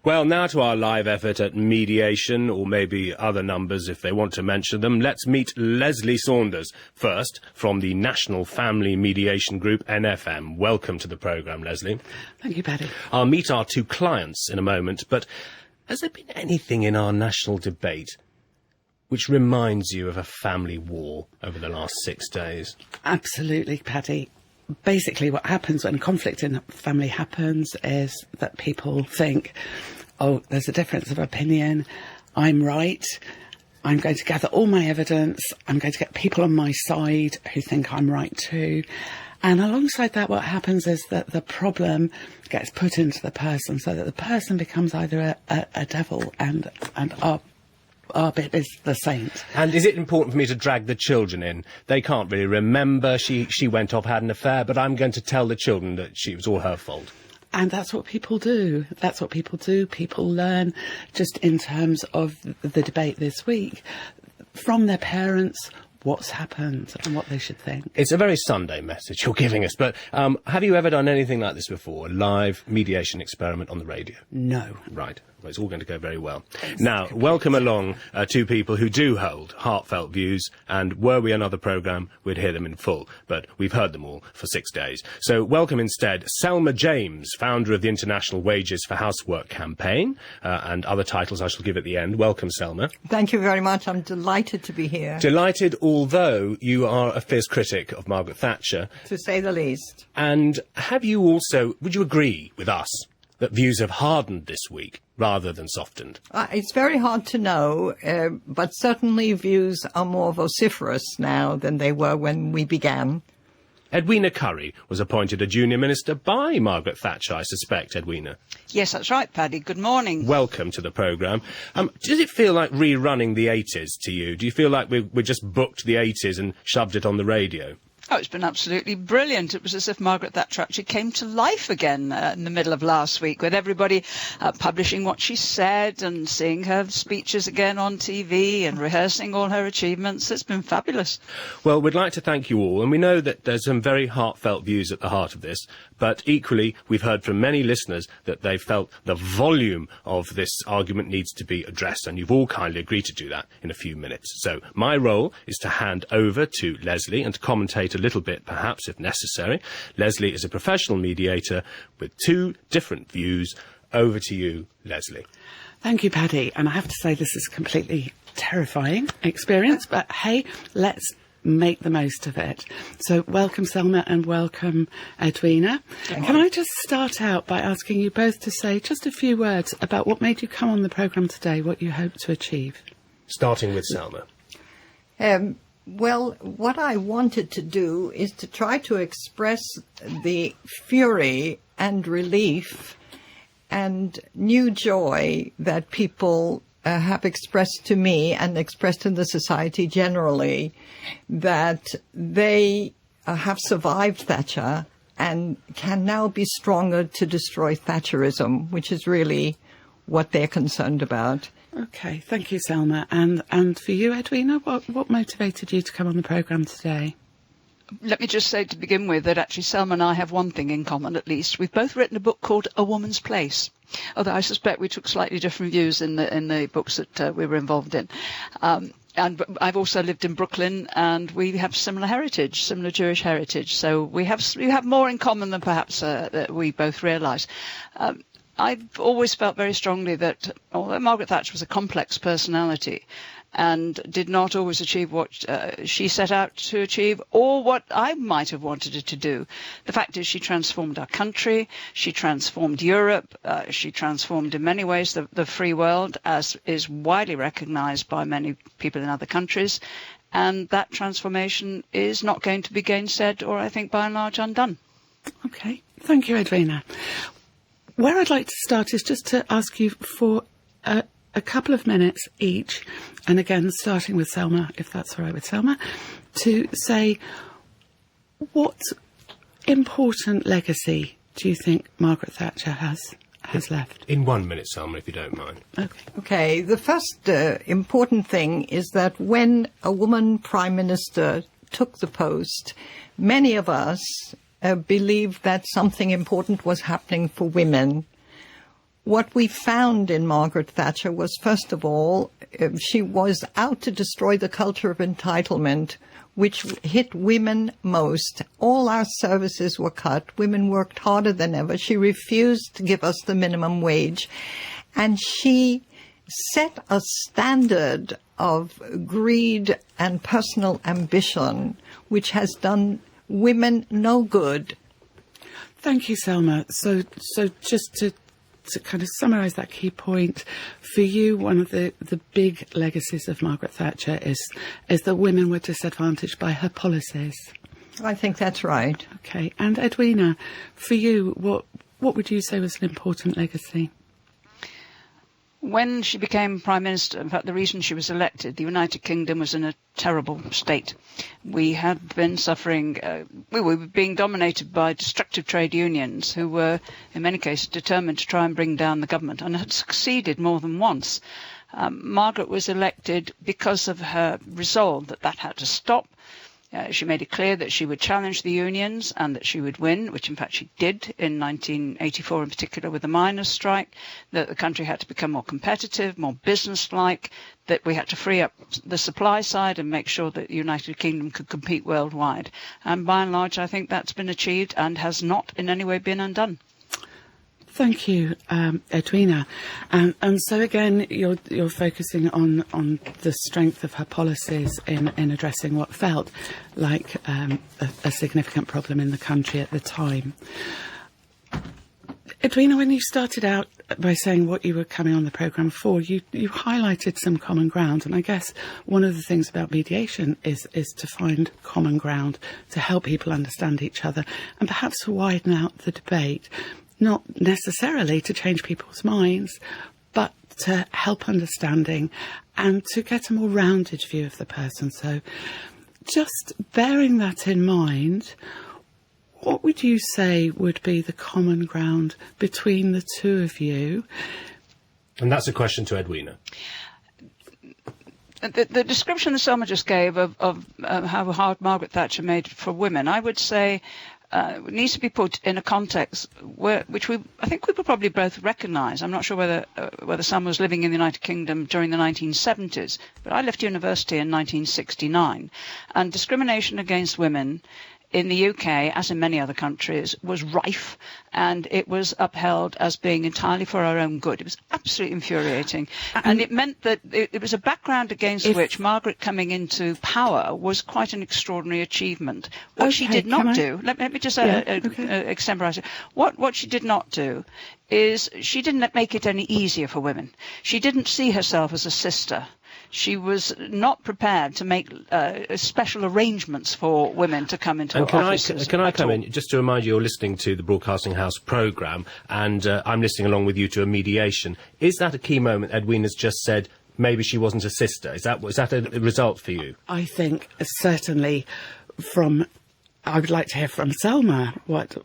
Well, now to our live effort at mediation, or maybe other numbers if they want to mention them. Let's meet Leslie Saunders, first, from the National Family Mediation Group, NFM. Welcome to the programme, Leslie. Thank you, Paddy. I'll meet our two clients in a moment, but has there been anything in our national debate which reminds you of a family war over the last 6 days? Absolutely, Paddy. Basically, what happens when conflict in a family happens is that people think, oh, there's a difference of opinion, I'm right, I'm going to gather all my evidence, I'm going to get people on my side who think I'm right too. And alongside that, what happens is that the problem gets put into the person, so that the person becomes either a devil and our bit is the saint. And is it important for me to drag the children in? They can't really remember. She went off, had an affair, but I'm going to tell the children that it was all her fault. And that's what people do. That's what people do. People learn, just in terms of the debate this week, from their parents, what's happened and what they should think. It's a very Sunday message you're giving us, but have you ever done anything like this before? A live mediation experiment on the radio? No. Right. Well, it's all going to go very well. Now, welcome along two people who do hold heartfelt views, and were we another programme, we'd hear them in full, but we've heard them all for 6 days. So welcome instead Selma James, founder of the International Wages for Housework campaign, and other titles I shall give at the end. Welcome, Selma. Thank you very much. I'm delighted to be here. Delighted, although you are a fierce critic of Margaret Thatcher. To say the least. And have you also, would you agree with us that views have hardened this week rather than softened? It's very hard to know, but certainly views are more vociferous now than they were when we began. Edwina Currie was appointed a junior minister by Margaret Thatcher, I suspect, Edwina. Yes, that's right, Paddy. Good morning. Welcome to the programme. Does it feel like rerunning the 80s to you? Do you feel like we just booked the 80s and shoved it on the radio? Oh, it's been absolutely brilliant. It was as if Margaret Thatcher actually came to life again in the middle of last week, with everybody publishing what she said and seeing her speeches again on TV and rehearsing all her achievements. It's been fabulous. Well, we'd like to thank you all, and we know that there's some very heartfelt views at the heart of this, but equally we've heard from many listeners that they felt the volume of this argument needs to be addressed, and you've all kindly agreed to do that in a few minutes. So my role is to hand over to Leslie and to commentate a little bit, perhaps, if necessary. Leslie is a professional mediator with two different views. Over to you, Leslie. Thank you, Paddy. And I have to say this is a completely terrifying experience, but hey, let's make the most of it. So welcome, Selma, and welcome, Edwina. Can I just start out by asking you both to say just a few words about what made you come on the programme today, what you hope to achieve? Starting with Selma. Well, what I wanted to do is to try to express the fury and relief and new joy that people have expressed to me and expressed in the society generally, that they have survived Thatcher and can now be stronger to destroy Thatcherism, which is really what they're concerned about. Okay, thank you, Selma. And for you, Edwina, what motivated you to come on the programme today? Let me just say to begin with that actually Selma and I have one thing in common, at least. We've both written a book called A Woman's Place, although I suspect we took slightly different views in the books that we were involved in. And I've also lived in Brooklyn, and we have similar heritage, similar Jewish heritage. So we have more in common than perhaps that we both realise. I've always felt very strongly that although Margaret Thatcher was a complex personality and did not always achieve what she set out to achieve or what I might have wanted her to do, the fact is she transformed our country, she transformed Europe, she transformed in many ways the free world, as is widely recognised by many people in other countries, and that transformation is not going to be gainsaid or I think by and large undone. Okay, thank you, Edwina. Where I'd like to start is just to ask you for a couple of minutes each, and again, starting with Selma, if that's all right with Selma, to say what important legacy do you think Margaret Thatcher has left? In 1 minute, Selma, if you don't mind. Okay, the first important thing is that when a woman Prime Minister took the post, many of us believed that something important was happening for women. what we found in Margaret Thatcher was, first of all, she was out to destroy the culture of entitlement, which hit women most. All our services were cut. Women worked harder than ever. She refused to give us the minimum wage. And she set a standard of greed and personal ambition, which has done women no good. Thank you, Selma. So just to kind of summarise that key point, for you, one of the big legacies of Margaret Thatcher is that women were disadvantaged by her policies. I think that's right. Okay. And Edwina, for you, what would you say was an important legacy? When she became Prime Minister, in fact, the reason she was elected, the United Kingdom was in a terrible state. We had been suffering, we were being dominated by destructive trade unions who were, in many cases, determined to try and bring down the government, and had succeeded more than once. Margaret was elected because of her resolve that had to stop. She made it clear that she would challenge the unions and that she would win, which in fact she did in 1984 in particular with the miners' strike, that the country had to become more competitive, more business-like, that we had to free up the supply side and make sure that the United Kingdom could compete worldwide. And by and large, I think that's been achieved and has not in any way been undone. Thank you, Edwina. And so again, you're focusing on the strength of her policies in addressing what felt like a significant problem in the country at the time. Edwina, when you started out by saying what you were coming on the programme for, you highlighted some common ground. And I guess one of the things about mediation is to find common ground, to help people understand each other, and perhaps to widen out the debate. Not necessarily to change people's minds, but to help understanding and to get a more rounded view of the person. So just bearing that in mind, what would you say would be the common ground between the two of you? And that's a question to Edwina. The description that Selma just gave of how hard Margaret Thatcher made it for women, I would say needs to be put in a context which I think we will probably both recognise. I'm not sure whether Selma was living in the United Kingdom during the 1970s, but I left university in 1969, and discrimination against women in the UK, as in many other countries, was rife, and it was upheld as being entirely for our own good. It was absolutely infuriating. And it meant that it was a background against which Margaret coming into power was quite an extraordinary achievement. What she did not do, let me just extemporise it. What she did not do is she didn't make it any easier for women. She didn't see herself as a sister. She was not prepared to make special arrangements for women to come into office. Can I come in, just to remind you, you're listening to the Broadcasting House programme, and I'm listening along with you to a mediation. Is that a key moment? Edwina's just said maybe she wasn't a sister. Was that a result for you? I think certainly I would like to hear from Selma what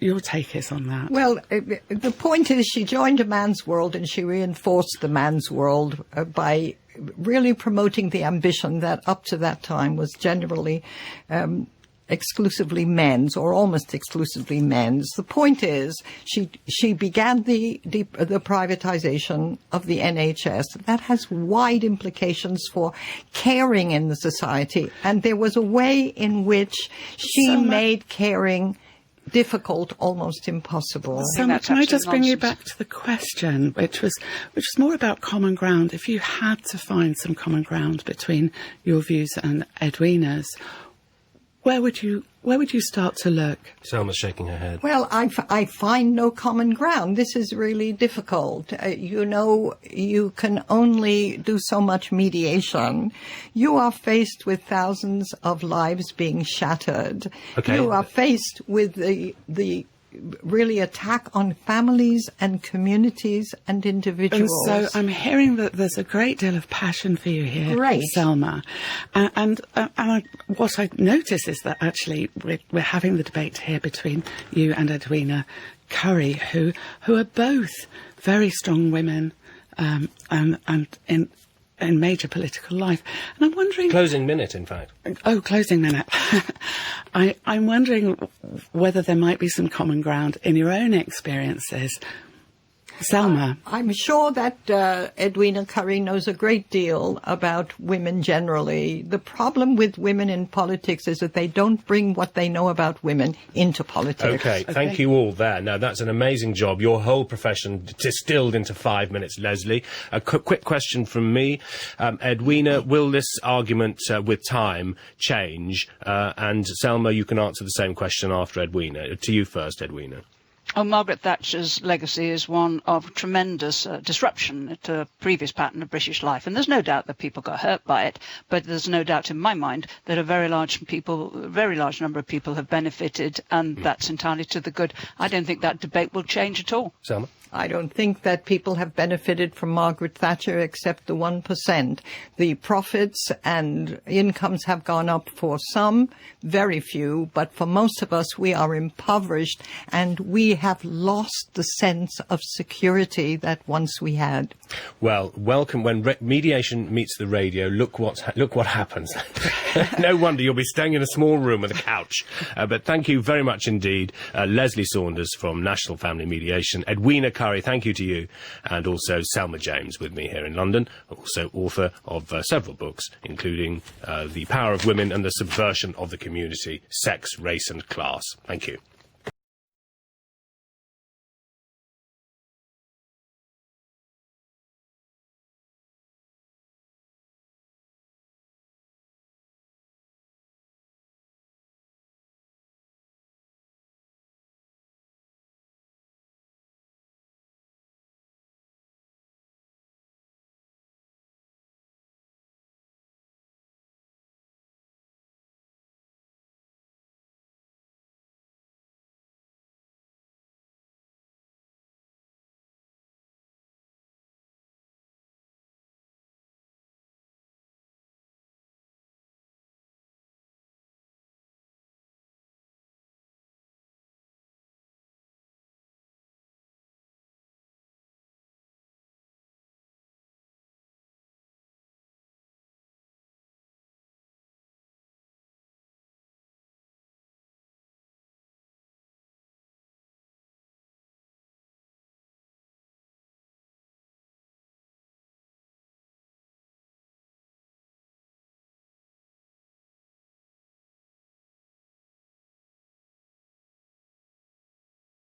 your take is on that. Well, the point is she joined a man's world, and she reinforced the man's world by really promoting the ambition that up to that time was generally exclusively men's, or almost exclusively men's. The point is she began the privatization of the NHS. That has wide implications for caring in the society, and there was a way in which she made caring difficult, almost impossible. Selma, can I just bring you back to the question, which was more about common ground? If you had to find some common ground between your views and Edwina's, where would you start to look? Selma's shaking her head. Well, I find no common ground. This is really difficult. You can only do so much mediation. You are faced with thousands of lives being shattered. Okay. You are faced with the really attack on families and communities and individuals. And so I'm hearing that there's a great deal of passion for you here, Great. Selma. And what I notice is that actually we're having the debate here between you and Edwina Currie, who are both very strong women and in major political life. And I'm wondering... Closing minute, in fact. Oh, closing minute. I'm wondering whether there might be some common ground in your own experiences Selma. I'm sure that Edwina Currie knows a great deal about women generally. The problem with women in politics is that they don't bring what they know about women into politics. Okay, thank you all there. Now, that's an amazing job. Your whole profession distilled into 5 minutes, Leslie. A quick question from me. Edwina, will this argument with time change? And Selma, you can answer the same question after Edwina. To you first, Edwina. Oh, Margaret Thatcher's legacy is one of tremendous disruption to a previous pattern of British life. And there's no doubt that people got hurt by it, but there's no doubt in my mind that a very large number of people have benefited, and that's entirely to the good. I don't think that debate will change at all. Selma? I don't think that people have benefited from Margaret Thatcher except the 1%. The profits and incomes have gone up for some, very few, but for most of us we are impoverished and we have lost the sense of security that once we had. Well, welcome. When mediation meets the radio, look what happens. No wonder you'll be staying in a small room with a couch. But thank you very much indeed, Leslie Saunders from National Family Mediation, Edwina Currie, thank you to you, and also Selma James with me here in London, also author of several books, including The Power of Women and the Subversion of the Community, Sex, Race and Class. Thank you.